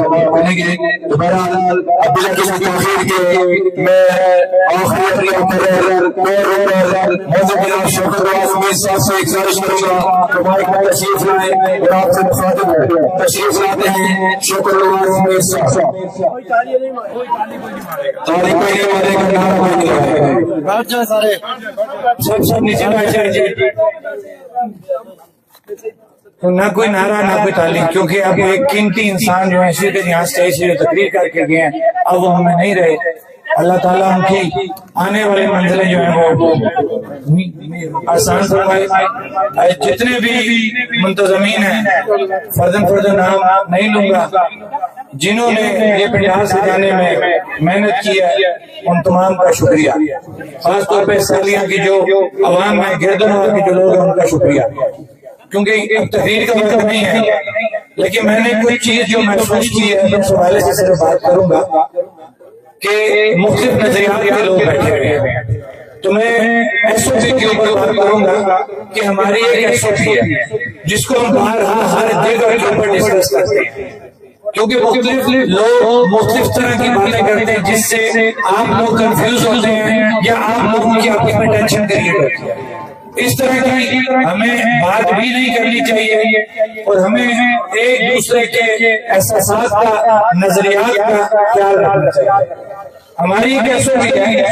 کریں گے. بہرحال بلا کسی تاخیر کے میں آخری مقرر جناب شوکت نواز امیر صاحب سے گزارش کروں گا کہ مائک میں تشریف لائیں اور آپ سے مخاطب ہوں. تشریف لاتے ہیں شوکت نواز امیر صاحب. تاریخ کوئی نہیں مارے گا، نعرہ کوئی نہیں لگائے گا. سب نیچے بیٹھ جائیں. نہ کوئی نعرہ نہ کوئی تعلیم، کیونکہ اب ایک قیمتی انسان جو ہے اسی کے یہاں اسٹیج سے تقریر کر کے گئے ہیں، اب وہ ہمیں نہیں رہے. اللہ تعالیٰ ان کی آنے والے منزلیں جو ہیں وہ آسان فرمائے. جتنے بھی منتظمین ہیں فردن نام نہیں لوں گا، جنہوں نے یہ پنڈال سجانے میں محنت کی ہے ان تمام کا شکریہ. خاص طور پہ سالیاں کی جو عوام میں گردنوار کے جو لوگ ہیں ان کا شکریہ، کیونکہ تحریر کا وقت نہیں ہے. لیکن میں نے کوئی چیز جو محسوس کی ہے اس حوالے سے صرف بات کروں گا کہ مختلف نظریات کے لوگ بیٹھے ہوئے ہیں. تو میں ایس او پی کے اوپر بات کروں گا کہ ہماری ایک ایس او پی ہے جس کو ہم ہر جگہ کے اوپر ڈسکس کرتے ہیں، کیونکہ مختلف لوگ مختلف طرح کی باتیں کرتے ہیں جس سے آپ لوگ کنفیوز ہوتے ہیں یا آپ لوگوں کی آپس میں ٹینشن کریٹ ہوتی ہے. اس طرح کی ہمیں بات بھی نہیں کرنی چاہیے اور ہمیں ایک دوسرے کے احساسات کا، نظریات کا خیال رکھنا چاہیے. ہماری کیسے بھی ہے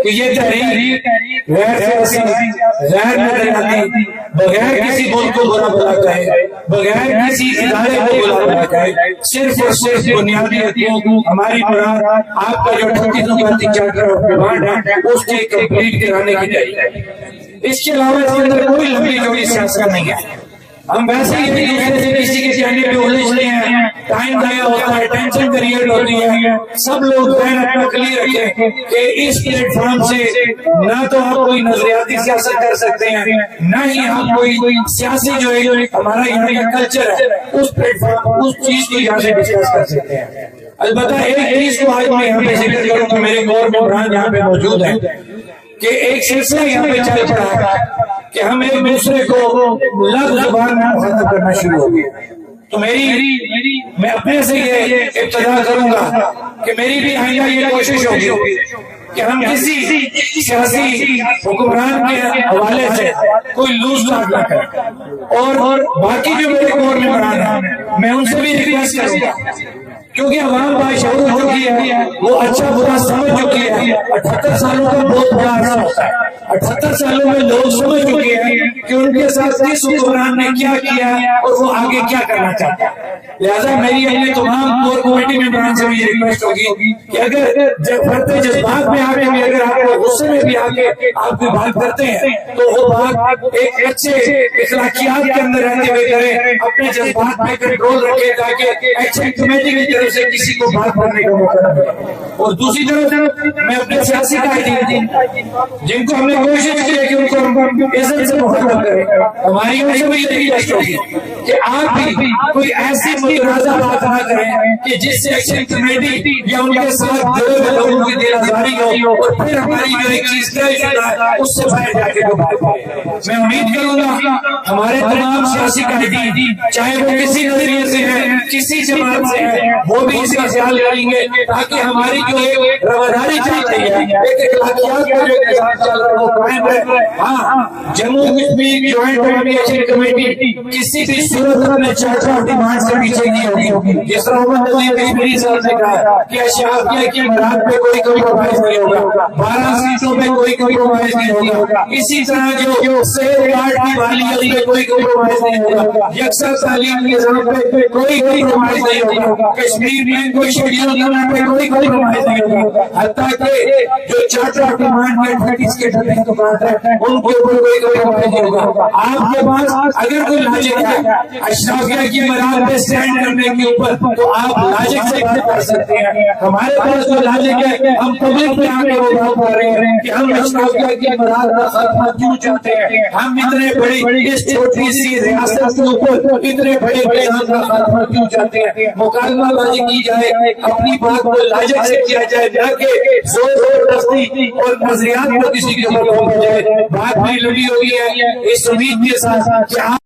کہ یہ تحریک غیر سیاسی، غیر نظریاتی، بغیر کسی ملک کو برا بلا کہے، بغیر کسی ادارے کو برا بلا کہے، صرف اور صرف بنیادی حقوق ہماری مراد آپ کا جو 38 نمبر چارٹر آف ڈیمانڈ ہے اس کی کمپلیٹ کرانے کی چاہیے. اس کے علاوہ اس کے اندر کوئی لمبی چوڑی سیاست نہیں ہے. ہم ویسے ہی ایک دوسرے سے کسی کے چہرے پہ الجھتے ہیں، ٹائم ضائع ہوتا ہے، ٹینشن کریٹ ہوتی ہے. سب لوگ ذہن اپنا کلیئر رکھیں کہ اس پلیٹ فارم سے نہ تو آپ کوئی نظریاتی سیاست کر سکتے ہیں، نہ ہی آپ کوئی سیاسی جو ہے ہمارا یہاں کا کلچر ہے اس پلیٹ فارم اس چیز کو یہاں سے ڈسکس کر سکتے ہیں. البتہ ایک چیز کو آج میں یہاں پہ ذکر کروں گا، میرے گور ممبران یہاں پہ موجود ہیں، کہ ایک سلسلہ یہاں پہ چل پڑا ہے کہ ہم ایک دوسرے کو لفظ زبان میں مخاطب کرنا شروع ہو گئے. تو میں اپنے سے یہ ابتدا کروں گا کہ میری بھی آئندہ یہ کوشش ہوگی کہ ہم کسی سیاسی حکمران کے حوالے سے کوئی لوز ٹاک نہ کریں. اور باقی جو میرے گور ممبران ہیں میں ان سے بھی ریکویسٹ کروں گا، کیونکہ عوام باشعور ہو گئی ہے، وہ اچھا برا سمجھ چکی ہے. 78 سالوں کا بہت بڑا عرصہ ہوتا ہے. 78 سالوں میں لوگ سمجھ چکے ہیں کہ ان کے ساتھ اس حکمران نے کیا کیا اور وہ آگے کیا کرنا چاہتا ہے. لہذا میری اپنے تمام کور کمیٹی ممبران سے بھی یہ ریکویسٹ ہوگی کہ اگر بڑھتے جذبات میں آ کے بھی اگر آپ کو غصے میں بھی آ کے آپ کی بات کرتے ہیں تو وہ بات ایک اچھے اخلاقیات کے اندر رہتے ہوئے کریں، اپنے جذبات میں کنٹرول رکھے تاکہ ایکشن کمیٹی کی طرف سے کسی کو بات کرنے کا موقع نہ ملے. اور دوسری طرف میں اپنے سیاسی قائدین جن کو ہم نے کوشش کی ہے کہ ان کو ہم عزت سے مخاطب کریں، ہماری بھی یہ ریکویسٹ ہوگی کہ آپ بھی کوئی ایسی متنازع بات نہ کریں کہ جس سے ایکشن کمیٹی یا ان کے ساتھ جڑے ہوئے لوگوں کی دل آزاری ہو اور پھر ہماری جو ایک چیز طے شدہ ہے اس سے باہر جا کے بات کریں. میں امید کروں گا ہمارے تمام سیاسی قائدین چاہے وہ کسی نظریے سے ہیں، کسی جماعت سے ہیں، وہ بھی اس کا خیال رکھیں گے تاکہ ہماری جو ایک رواداری چل رہی ہے، ایک اخلاقیات کا جو نظام چل رہا ہے وہ قائم رہے. ہاں، Jammu Kashmir joint action committee کسی بھی صورت میں چارٹر آف ڈیمانڈ سے پیچھے نہیں ہوگی. جس طرح عمر نظیر کشمیری صاحب نے کہا کہ اشرافیہ کی مراد پہ کوئی کمپرومائز نہیں ہوگا، 12 سیٹوں پہ کوئی کمپرومائز نہیں ہوگا. اسی طرح جو صحت کارڈ کی بحالی ہے اس پہ کوئی کمپرومائز نہیں ہوگا، یکساں تعلیم کے نظام پہ کوئی کمپرومائز نہیں ہوگا، کشمیر میں کوئی شیڈول کرنے پہ کوئی کمپرومائز نہیں ہوگا. حتیٰ کہ جو چارٹر آف ڈیمانڈ کے 38 کے 38 دکان ہے ان کے اوپر کوئی کمپرومائز نہیں ہوگا. آپ کے پاس اگر کوئی لاجک ہے اشرافیہ کی مراد پہ اسٹینڈ کرنے کے اوپر تو آپ لاجک سے کر سکتے ہیں. ہمارے پاس جو لاجک ہے ہم پبلک میں آ کے وہ بات کر رہے ہیں کہ ہم اشرافیہ کی مراد کا خاتمہ کیوں چاہتے ہیں، ہم اتنے بڑی اس چھوٹی سی ریاست کے اوپر اتنے بڑے ہم کا خاتمہ کیوں چاہتے ہیں. مکالمہ بازی کی جائے، اپنی بات کو لاجک سے کیا جائے، نہ کہ زور زبردستی اور نظریات کو کسی کے اوپر تھوپا جائے. بات بھی لمبی ہو گئی ہے اس امید کے ساتھ کہ